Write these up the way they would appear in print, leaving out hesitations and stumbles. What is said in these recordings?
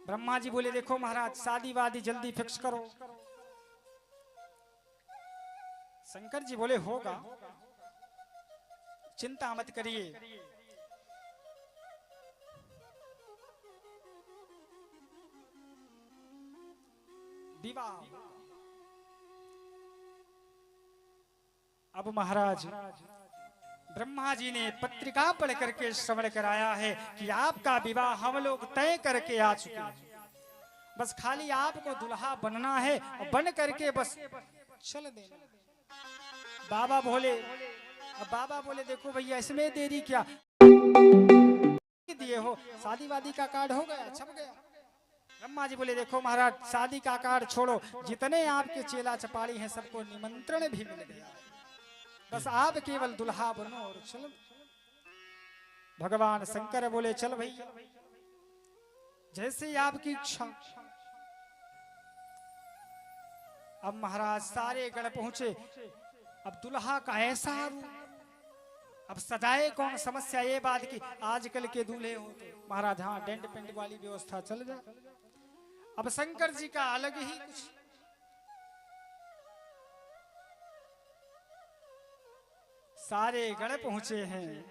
ब्रह्मा जी बोले देखो महाराज शादी वादी जल्दी फिक्स करो। शंकर जी बोले होगा, चिंता मत करिए। विवाह अब महाराज ब्रह्मा जी ने पत्रिका पढ़ करके श्रवण कराया है कि आपका विवाह हम लोग तय करके आ चुके हैं, बस खाली आपको दुल्हा बनना है और बन करके बस चल देना। बाबा बोले, अब बाबा बोले देखो भैया इसमें देरी क्या, दिए हो शादी वादी का कार्ड हो गया, छप गया। ब्रह्मा जी बोले देखो महाराज शादी का कार्ड छोड़ो, जितने आपके चेला चपाड़ी हैं सबको निमंत्रण भी मिल गया, बस आप केवल दुल्हा बनो और चलो। भगवान शंकर बोले चल भैया जैसे ही आपकी इच्छा। अब महाराज सारे गण पहुंचे, अब दुल्हा का ऐसा रूप, अब सजाए कौन, समस्या ये बात की आजकल के दूल्हे होते महाराज हाँ टेंट पेंट वाली व्यवस्था चल जाए। अब शंकर जी का अलग ही कुछ, सारे गण पहुंचे हैं,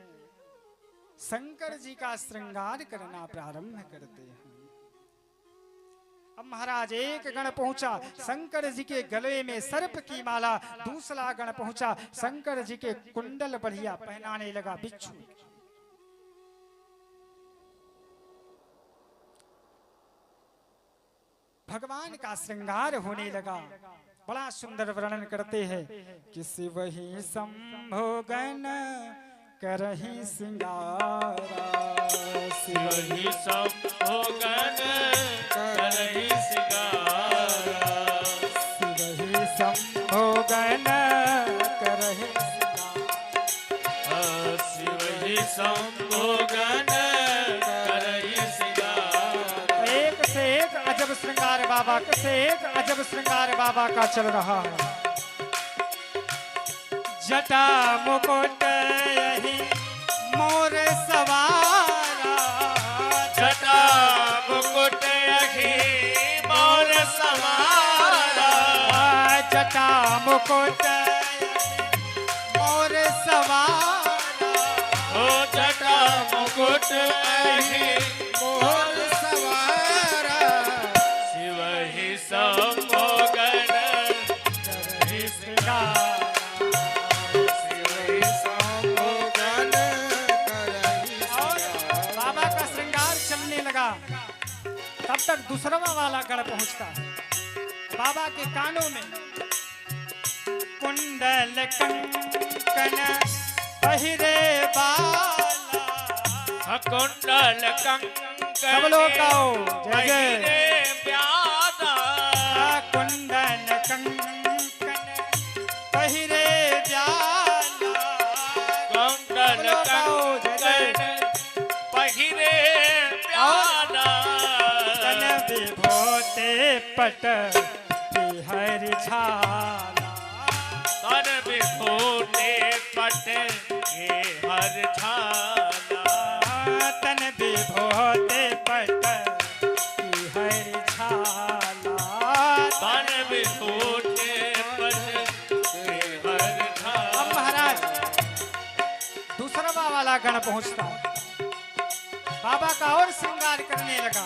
शंकर जी का श्रृंगार करना प्रारंभ करते हैं। अब महाराज एक गण पहुंचा, शंकर जी के गले में सर्प की माला, दूसरा गण पहुंचा शंकर जी के कुंडल बढ़िया पहनाने लगा बिच्छू। भगवान का श्रृंगार होने लगा, बड़ा सुंदर वर्णन करते हैं कि शिव ही शंभो गण करहि सिंगारा, शिव ही शंभो गण करहि सिंगारा, शिव ही शंभो गण करहि सिंगारा, शिव ही शंभो गण करहि सिंगारा। एक से एक अजब श्रृंगार बाबा से एक अजब श्रृंगार बाबा का चल रहा है। जटा मुकुट यही मोर सवारा, जटा मुकुट यही मोर सवारा, जटा मुकुट मोर सवारा, ओ जटा मुकुट यही मोर सवारा, शिव ही शंभो गण करहि सिंगारा, शिव ही शंभो गण करहि सिंगारा। बाबा का श्रृंगार चलने लगा, तब तक दूसरा वाला गण पहुंचता है। बाबा के कानों में कुंडल कंकन पहिरे बाला, कुंडल कंकन सब लोग गाओ जय जय। पहिरे प्यादा, कुंडल कंकन पहिरे ब्याला, कुंडल कंकन पहिरे प्यादा, तन विभूते पट हरि छाला, तन विभूते पट के हर छाला, तन विभूते पट हरि छाला, तन विभूते पट के हर छाला। अब महाराज दूसरा वाला गण पहुंचता, बाबा का और श्रृंगार करने लगा।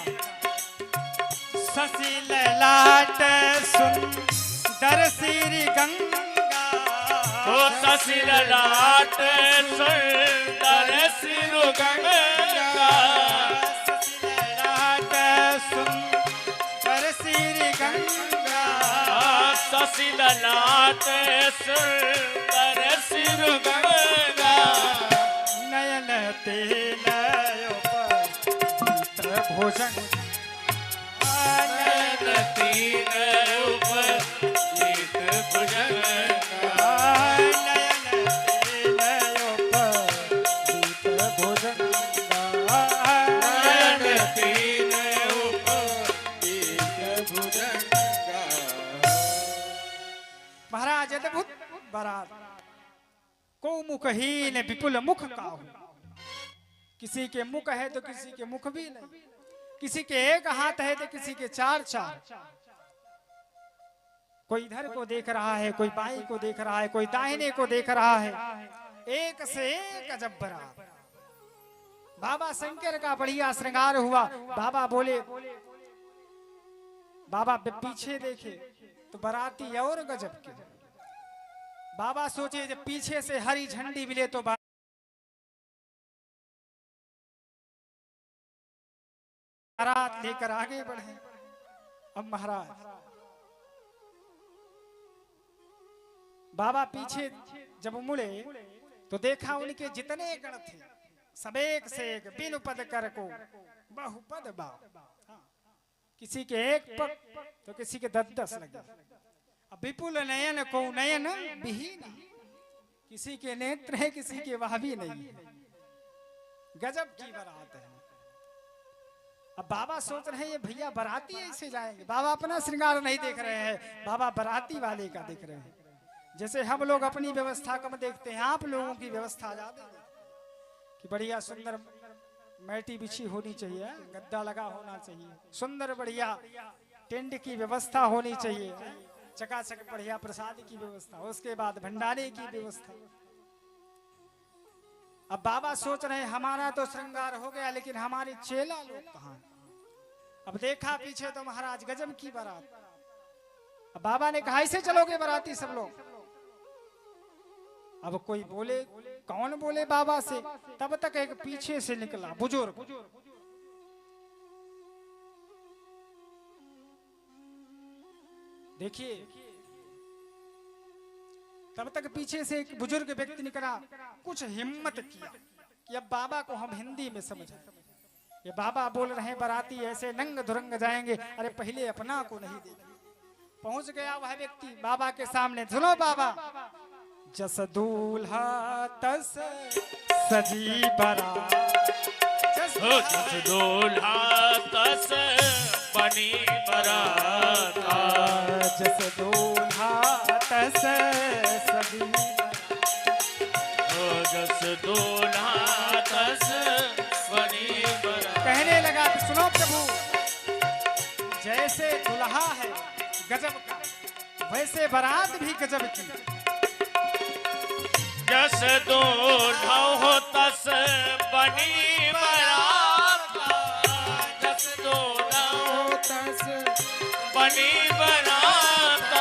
शशि ललाट सुंदर श्री गंगा, ओ शशि ललाट सुंदर सिरु गंगा, शशि ललाट सुंदर श्री गंगा, शशि ललाट सुंदर सिरु गंगा, नयन तेन भोजन, नयन तीन उपजीत भुजन, नयन तेन भोजन, नयन तीन उपजीत भुजन। महाराज अद्भुत बारात, को मुखहीन विपुल मुख का हो, किसी के मुख है तो किसी के मुख भी नहीं। किसी के एक हाथ है तो किसी के चार चार। कोई इधर को देख रहा है, कोई बाएं को देख रहा है, कोई दाहिने को देख रहा है, एक से एक अजब बारात। बाबा शंकर का बढ़िया श्रृंगार हुआ। बाबा बोले, बाबा पीछे देखे तो बाराती और गजब के। बाबा सोचे जब पीछे से हरी झंडी मिले तो बारात लेकर आगे बढ़े। अब महाराज बाबा पीछे जब मुड़े तो देखा उनके जितने गण थे सब एक से एक बिनु पद कर को बहुपद बा। किसी के एक पद तो किसी के 10 लगे। अब विपुल नयन को नयन विहीन, किसी के नेत्र है किसी के वह भी नहीं है। गजब की बारात है। अब बाबा सोच रहे हैं ये भैया बाराती ऐसे जाएंगे। बाबा अपना श्रृंगार नहीं देख रहे हैं, बाबा बाराती वाले का देख रहे हैं। जैसे हम लोग अपनी व्यवस्था कम देखते हैं, आप लोगों की व्यवस्था ज्यादा कि बढ़िया सुंदर मैटी बिछी होनी चाहिए, गद्दा लगा होना चाहिए, सुंदर बढ़िया टेंट की व्यवस्था होनी चाहिए, चकाचक बढ़िया प्रसाद की व्यवस्था, उसके बाद भंडारे की व्यवस्था। अब बाबा सोच रहे हैं हमारा तो श्रृंगार हो गया लेकिन हमारे चेला लोग कहाँ। अब देखा पीछे तो महाराज गजब की बारात। अब बाबा ने कहा ऐसे चलोगे बाराती सब लोग। अब कोई बोले, कौन बोले बाबा से। तब तक एक पीछे से निकला बुजुर्ग। देखिए तब तक पीछे से एक बुजुर्ग व्यक्ति निकला, कुछ हिम्मत किया कि अब बाबा को हम हिंदी में समझाएं। ये बाबा बोल रहे हैं बाराती ऐसे नंग धुरंग जाएंगे। अरे पहले अपना को नहीं देखे। पहुंच गया वह व्यक्ति बाबा के सामने। सुनो बाबा, जस दूल्हा तस सजी बारात, जस दूल्हा तस बनी बारात, जस दूल्हा तस सजी, जस दूल्हा तस बनी बारात। कहने लगा कि सुनो प्रभु, जैसे दुल्हा है गजब का, वैसे बारात भी गजब की। जस दूल्हा हो तस बनी बारात, जस दूल्हा हो तस बनी बारात।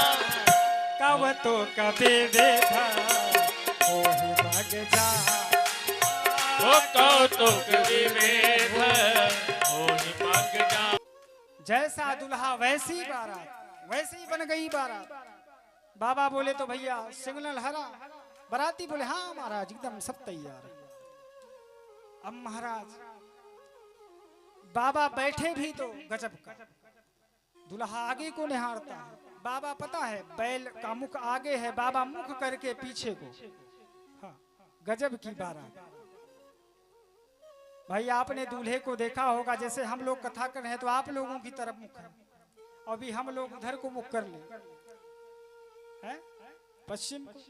कब तो कभी देखा ओही भाग जा, ओ कौतुक विवेक ओहि भाग जा। जैसा दुल्हा वैसी बारात, वैसी बन गई बारात। बाबा बोले तो भैया सिग्नल हरा। बाराती बोले हाँ महाराज एकदम सब तैयार है। अब महाराज बाबा बैठे भी तो गजब का, दुल्हा आगे को निहारता है। बाबा पता है बैल का मुख आगे है, बाबा मुख करके पीछे को। हाँ गजब की बारात। भाई आपने दूल्हे को देखा होगा, जैसे हम लोग कथा कर रहे हैं तो आप लोगों की तरफ मुख है, और भी हम लोग उधर को मुख कर ले हैं पश्चिम को,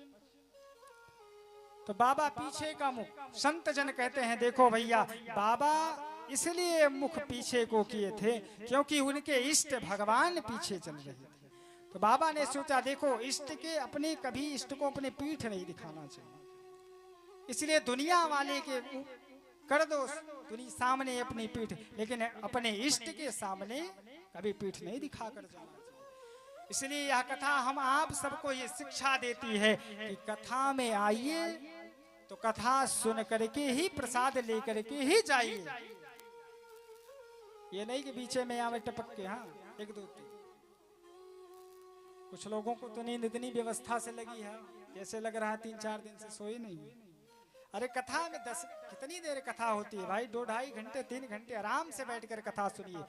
तो बाबा पीछे का मुख। संत जन कहते हैं देखो भैया बाबा इसलिए मुख पीछे को किए थे क्योंकि उनके इष्ट भगवान पीछे चल रहे थे। तो बाबा ने सोचा देखो इष्ट के अपने कभी इष्ट को अपने पीठ नहीं दिखाना चाहिए, इसलिए दुनिया वाले के कर दो दुनिया सामने अपनी पीठ, लेकिन अपने इष्ट के सामने कभी पीठ नहीं दिखा कर जाना चाहिए। इसलिए यह कथा हम आप सबको ये शिक्षा देती है कि कथा में आइए तो कथा सुन करके ही प्रसाद लेकर के ही जाइए। ये नहीं कि बीचे में आवे टपक के। हाँ 1 2 3। कुछ लोगों को तो नींद इतनी व्यवस्था से लगी है जैसे लग रहा है 3-4 दिन से सोए नहीं। अरे कथा में 10 कितनी देर कथा होती है भाई, 2-2.5 घंटे 3 घंटे आराम से बैठकर कथा सुनिए।